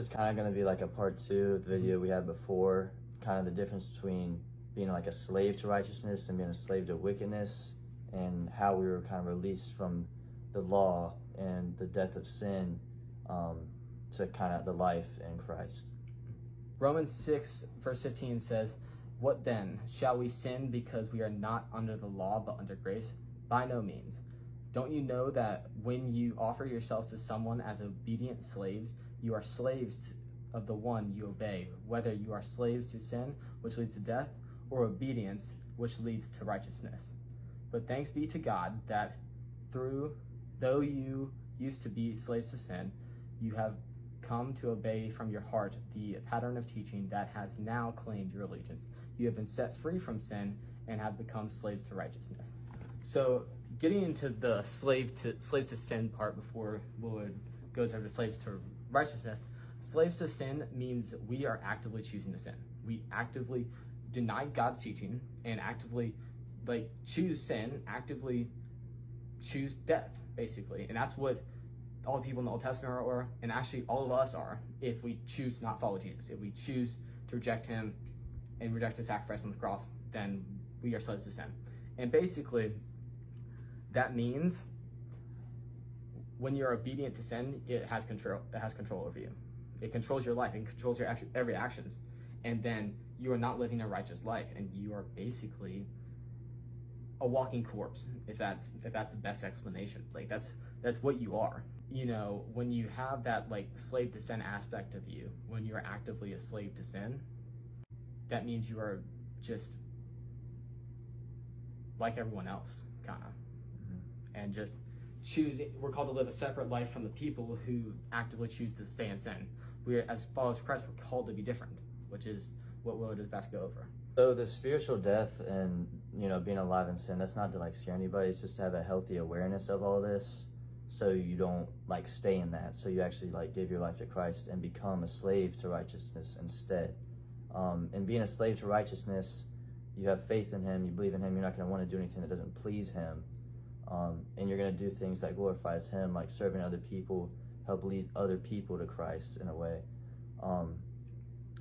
is kind of going to be like a part 2 of the video we had before, kind of the difference between being like a slave to righteousness and being a slave to wickedness, and how we were kind of released from the law and the death of sin to kind of the life in Christ. Romans 6 verse 15 says, "What then? Shall we sin because we are not under the law but under grace? By no means. Don't you know that when you offer yourselves to someone as obedient slaves, you are slaves of the one you obey, whether you are slaves to sin, which leads to death, or obedience, which leads to righteousness? But thanks be to God that though you used to be slaves to sin, you have come to obey from your heart the pattern of teaching that has now claimed your allegiance. You have been set free from sin and have become slaves to righteousness." So getting into the slave to sin part before Willard goes over to slaves to righteousness, slaves to sin means we are actively choosing to sin. We actively deny God's teaching and actively choose sin, actively choose death, basically. And that's what all the people in the Old Testament are, and actually all of us are, if we choose to not follow Jesus. If we choose to reject him and reject his sacrifice on the cross, then we are slaves to sin. And basically, that means when you're obedient to sin, it has control over you. It controls your life. It controls your every actions. And then you are not living a righteous life, and you are basically a walking corpse, if that's the best explanation. That's what you are. When you have that slave to sin aspect of you, when you're actively a slave to sin, that means you are just like everyone else, kind of. And just we're called to live a separate life from the people who actively choose to stay in sin. As followers of Christ, we're called to be different, which is what Willard is about to go over. So the spiritual death and, being alive in sin, that's not to scare anybody. It's just to have a healthy awareness of all this, so you don't stay in that. So you actually give your life to Christ and become a slave to righteousness instead. And being a slave to righteousness, you have faith in him, you believe in him, you're not going to want to do anything that doesn't please him. And you're going to do things that glorifies him, like serving other people, help lead other people to Christ in a way.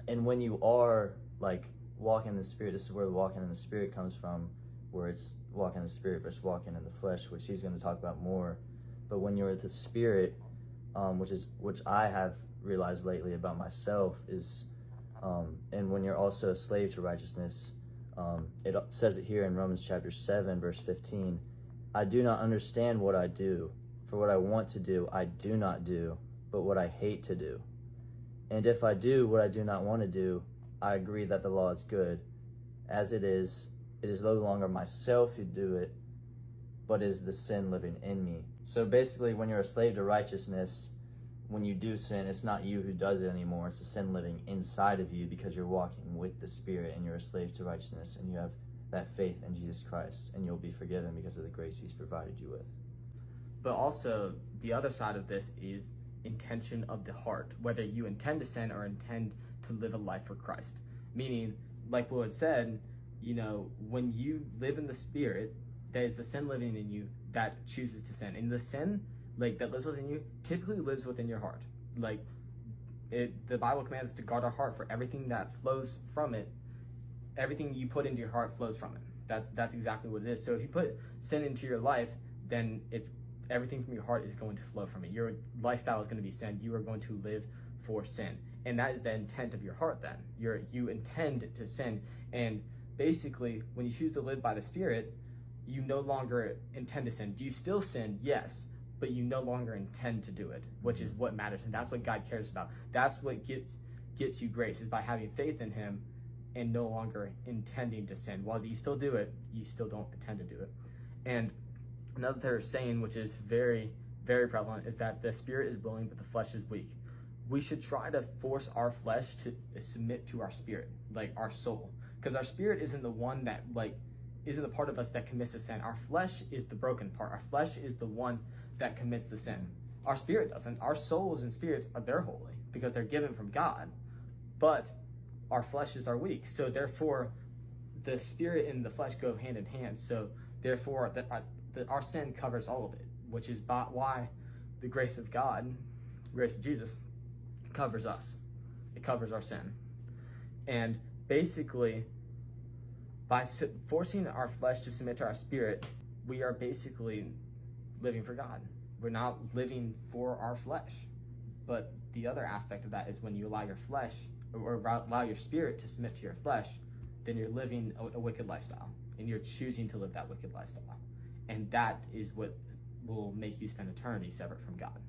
And when you are walking in the Spirit, this is where the walking in the Spirit comes from, where it's walking in the Spirit versus walking in the flesh, which he's going to talk about more. But when you're the Spirit, which I have realized lately about myself is, and when you're also a slave to righteousness, it says it here in Romans chapter 7, verse 15, "I do not understand what I do, for what I want to do, I do not do, but what I hate to do. And if I do what I do not want to do, I agree that the law is good. As it is no longer myself who do it, but is the sin living in me." So basically, when you're a slave to righteousness, when you do sin, it's not you who does it anymore. It's the sin living inside of you, because you're walking with the Spirit and you're a slave to righteousness, and you have that faith in Jesus Christ, and you'll be forgiven because of the grace he's provided you with. But also, the other side of this is intention of the heart, whether you intend to sin or intend to live a life for Christ. Meaning, like Will had said, when you live in the Spirit, there is the sin living in you that chooses to sin. And the sin that lives within you typically lives within your heart. The Bible commands us to guard our heart, for everything that flows from it, everything you put into your heart flows from it. That's exactly what it is. So if you put sin into your life, then everything from your heart is going to flow from it. Your lifestyle is going to be sin. You are going to live for sin. And that is the intent of your heart then. You intend to sin. And basically, when you choose to live by the Spirit, you no longer intend to sin. Do you still sin? Yes. But you no longer intend to do it, which is what matters. And that's what God cares about. That's what gets you grace, is by having faith in him and no longer intending to sin. While you still do it, you still don't intend to do it. And another saying, which is very, very prevalent, is that the Spirit is willing, but the flesh is weak. We should try to force our flesh to submit to our spirit, our soul. Because our spirit isn't the one that, isn't the part of us that commits the sin. Our flesh is the broken part. Our flesh is the one that commits the sin. Our spirit doesn't. Our souls and spirits, they're holy because they're given from God. But our fleshes are weak. So therefore, the spirit and the flesh go hand in hand. So therefore, our sin covers all of it, which is why the grace of God, the grace of Jesus, covers us. It covers our sin. And basically, by forcing our flesh to submit to our spirit, we are basically living for God. We're not living for our flesh. But the other aspect of that is when you allow your flesh, or allow your spirit to submit to your flesh, then you're living a wicked lifestyle. And you're choosing to live that wicked lifestyle. And that is what will make you spend eternity separate from God.